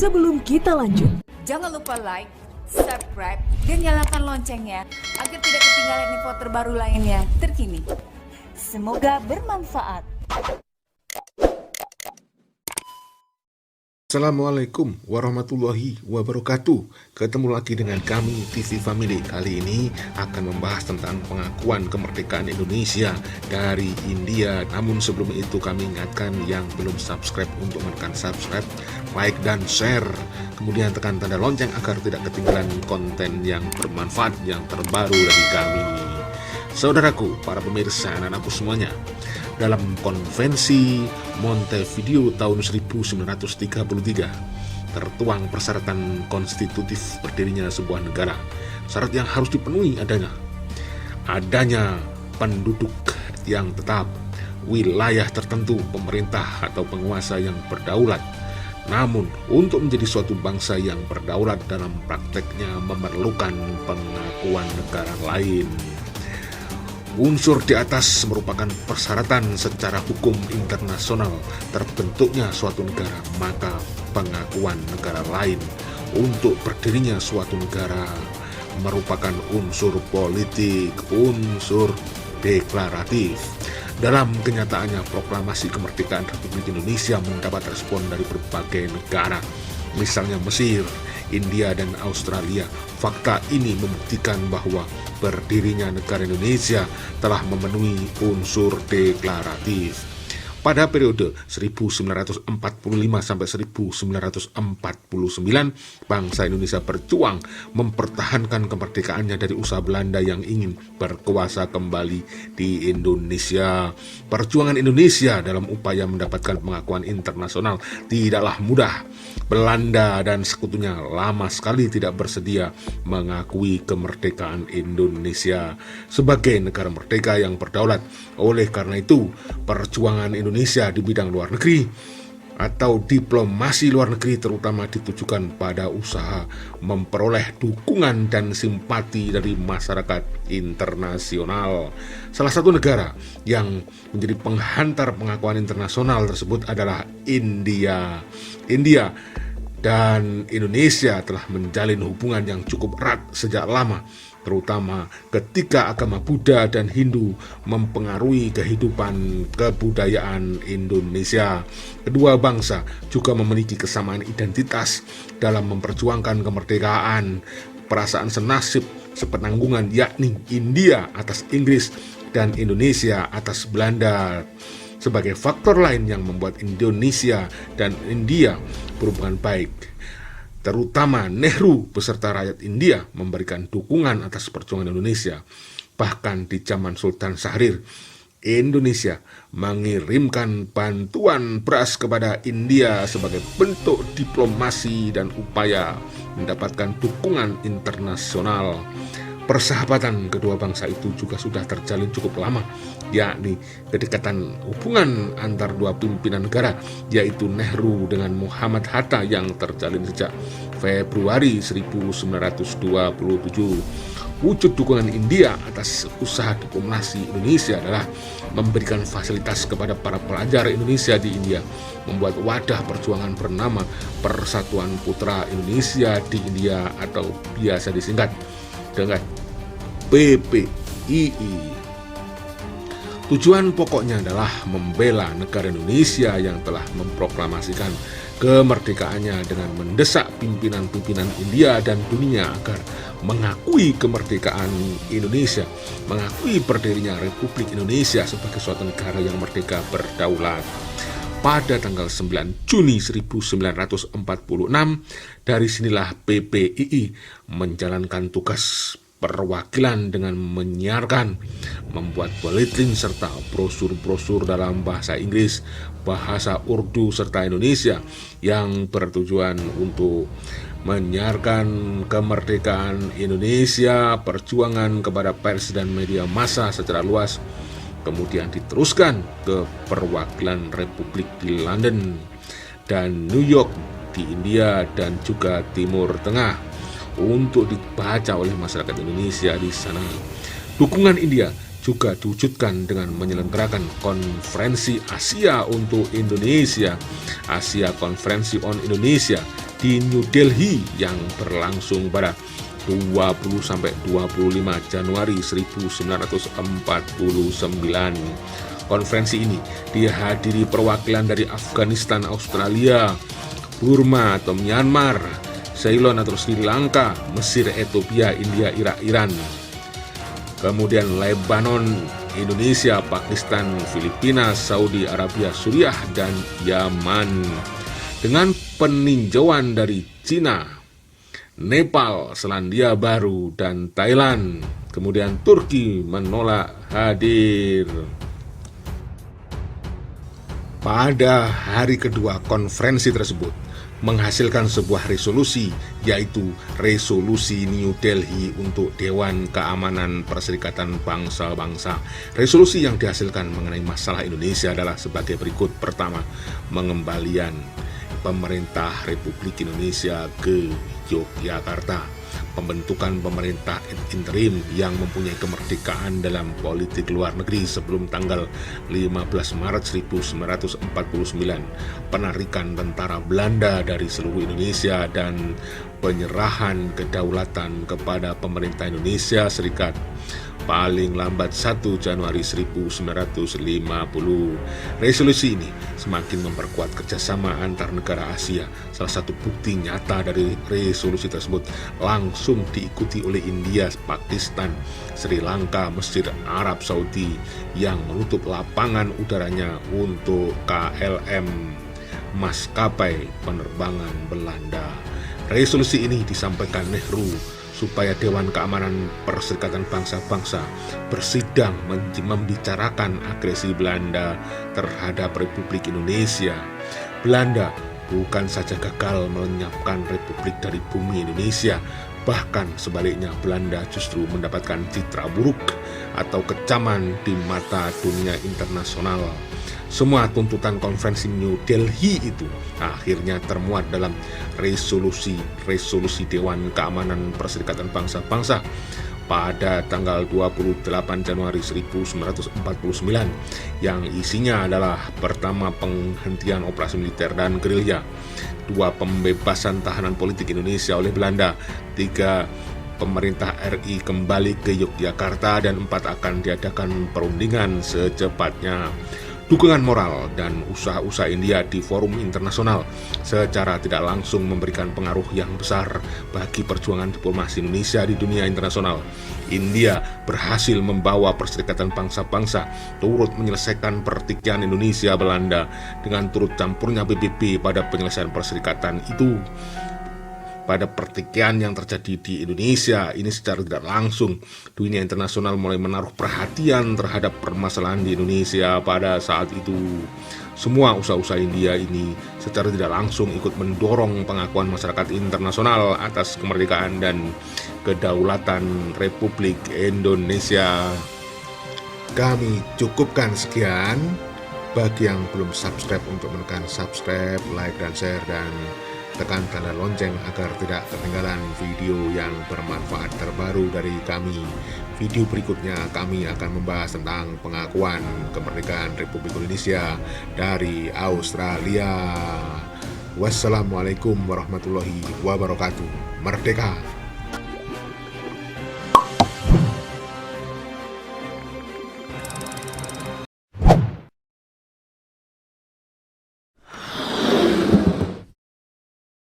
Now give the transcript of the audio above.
Sebelum kita lanjut, Jangan lupa like, subscribe, dan nyalakan loncengnya agar tidak ketinggalan info terbaru lainnya terkini. Semoga bermanfaat. Assalamualaikum warahmatullahi wabarakatuh. Ketemu lagi dengan kami TV Family. Kali ini akan membahas tentang pengakuan kemerdekaan Indonesia dari India. Namun sebelum itu kami ingatkan yang belum subscribe untuk menekan subscribe, like dan share. Kemudian tekan tanda lonceng agar tidak ketinggalan konten yang bermanfaat yang terbaru dari kami. Saudaraku, para pemirsa, anak-anakku semuanya, dalam konvensi Montevideo tahun 1933 tertuang persyaratan konstitutif berdirinya sebuah negara. Syarat yang harus dipenuhi adanya penduduk yang tetap, wilayah tertentu, pemerintah atau penguasa yang berdaulat. Namun, untuk menjadi suatu bangsa yang berdaulat dalam prakteknya memerlukan pengakuan negara lain. Unsur di atas merupakan persyaratan secara hukum internasional terbentuknya suatu negara, maka pengakuan negara lain untuk berdirinya suatu negara merupakan unsur politik, unsur deklaratif. Dalam kenyataannya, proklamasi kemerdekaan Republik Indonesia mendapat respon dari berbagai negara, misalnya Mesir, India, dan Australia. Fakta ini membuktikan bahwa berdirinya negara Indonesia telah memenuhi unsur deklaratif. Pada periode 1945 sampai 1949, bangsa Indonesia berjuang mempertahankan kemerdekaannya dari usaha Belanda yang ingin berkuasa kembali di Indonesia. Perjuangan Indonesia dalam upaya mendapatkan pengakuan internasional tidaklah mudah. Belanda dan sekutunya lama sekali tidak bersedia mengakui kemerdekaan Indonesia sebagai negara merdeka yang berdaulat. Oleh karena itu, perjuangan Indonesia di bidang luar negeri atau diplomasi luar negeri terutama ditujukan pada usaha memperoleh dukungan dan simpati dari masyarakat internasional. Salah satu negara yang menjadi penghantar pengakuan internasional tersebut adalah India. India dan Indonesia telah menjalin hubungan yang cukup erat sejak lama, terutama ketika agama Buddha dan Hindu mempengaruhi kehidupan kebudayaan Indonesia. Kedua bangsa juga memiliki kesamaan identitas dalam memperjuangkan kemerdekaan, perasaan senasib, sepenanggungan, yakni India atas Inggris dan Indonesia atas Belanda. Sebagai faktor lain yang membuat Indonesia dan India berhubungan baik, terutama Nehru beserta rakyat India memberikan dukungan atas perjuangan Indonesia. Bahkan di zaman Sultan Syahrir, Indonesia mengirimkan bantuan beras kepada India sebagai bentuk diplomasi dan upaya mendapatkan dukungan internasional. Persahabatan kedua bangsa itu juga sudah terjalin cukup lama, yakni kedekatan hubungan antar dua pimpinan negara, yaitu Nehru dengan Muhammad Hatta yang terjalin sejak Februari 1927. Wujud dukungan India atas usaha diplomasi Indonesia adalah memberikan fasilitas kepada para pelajar Indonesia di India, membuat wadah perjuangan bernama Persatuan Putra Indonesia di India atau biasa disingkat dengan PPII. Tujuan pokoknya adalah membela negara Indonesia yang telah memproklamasikan kemerdekaannya dengan mendesak pimpinan-pimpinan India dan dunia agar mengakui kemerdekaan Indonesia, mengakui berdirinya Republik Indonesia sebagai suatu negara yang merdeka berdaulat. Pada tanggal 9 Juni 1946, dari sinilah PPII menjalankan tugas perwakilan dengan menyiarkan, membuat buletin serta brosur-brosur dalam bahasa Inggris, bahasa Urdu serta Indonesia yang bertujuan untuk menyiarkan kemerdekaan Indonesia, perjuangan kepada pers dan media massa secara luas. Kemudian diteruskan ke perwakilan Republik di London dan New York di India dan juga Timur Tengah untuk dibaca oleh masyarakat Indonesia di sana. Dukungan India juga diwujudkan dengan menyelenggarakan konferensi Asia untuk Indonesia, Asia Konferensi on Indonesia, di New Delhi yang berlangsung pada 20 sampai 25 Januari 1949. Konferensi ini dihadiri perwakilan dari Afghanistan, Australia, Burma atau Myanmar, Ceylon atau Sri Lanka, Mesir, Ethiopia, India, Irak, Iran. Kemudian Lebanon, Indonesia, Pakistan, Filipina, Saudi Arabia, Suriah, dan Yaman. Dengan peninjauan dari Cina, Nepal, Selandia Baru, dan Thailand. Kemudian Turki menolak hadir. Pada hari kedua konferensi tersebut menghasilkan sebuah resolusi, yaitu Resolusi New Delhi untuk Dewan Keamanan Perserikatan Bangsa-Bangsa. Resolusi yang dihasilkan mengenai masalah Indonesia adalah sebagai berikut. Pertama, pengembalian pemerintah Republik Indonesia ke Yogyakarta. Pembentukan pemerintah interim yang mempunyai kemerdekaan dalam politik luar negeri sebelum tanggal 15 Maret 1949. Penarikan tentara Belanda dari seluruh Indonesia dan penyerahan kedaulatan kepada pemerintah Indonesia Serikat paling lambat 1 Januari 1950. Resolusi ini semakin memperkuat kerjasama antar negara Asia. Salah satu bukti nyata dari resolusi tersebut langsung diikuti oleh India, Pakistan, Sri Lanka, Mesir, Arab Saudi yang menutup lapangan udaranya untuk KLM maskapai penerbangan Belanda. Resolusi ini disampaikan Nehru supaya Dewan Keamanan Perserikatan Bangsa-Bangsa bersidang membicarakan agresi Belanda terhadap Republik Indonesia. Belanda bukan saja gagal melenyapkan Republik dari bumi Indonesia, bahkan sebaliknya Belanda justru mendapatkan citra buruk atau kecaman di mata dunia internasional. Semua tuntutan konferensi New Delhi itu akhirnya termuat dalam resolusi Dewan Keamanan Perserikatan Bangsa-Bangsa pada tanggal 28 Januari 1949 yang isinya adalah pertama, penghentian operasi militer dan gerilya, 2, pembebasan tahanan politik Indonesia oleh Belanda, 3, pemerintah RI kembali ke Yogyakarta, dan 4, akan diadakan perundingan secepatnya. Dukungan moral dan usaha-usaha India di forum internasional secara tidak langsung memberikan pengaruh yang besar bagi perjuangan diplomasi Indonesia di dunia internasional. India berhasil membawa Perserikatan Bangsa-Bangsa turut menyelesaikan pertikaian Indonesia Belanda dengan turut campurnya PBB pada penyelesaian perserikatan itu. Pada pertikaian yang terjadi di Indonesia ini secara tidak langsung, dunia internasional mulai menaruh perhatian terhadap permasalahan di Indonesia pada saat itu. Semua usaha-usaha India ini secara tidak langsung ikut mendorong pengakuan masyarakat internasional atas kemerdekaan dan kedaulatan Republik Indonesia. Kami cukupkan sekian. Bagi yang belum subscribe, untuk menekan subscribe, like, dan share, dan tekan tanda lonceng agar tidak ketinggalan video yang bermanfaat terbaru dari kami. Video berikutnya kami akan membahas tentang pengakuan kemerdekaan Republik Indonesia dari Australia. Wassalamualaikum warahmatullahi wabarakatuh. Merdeka!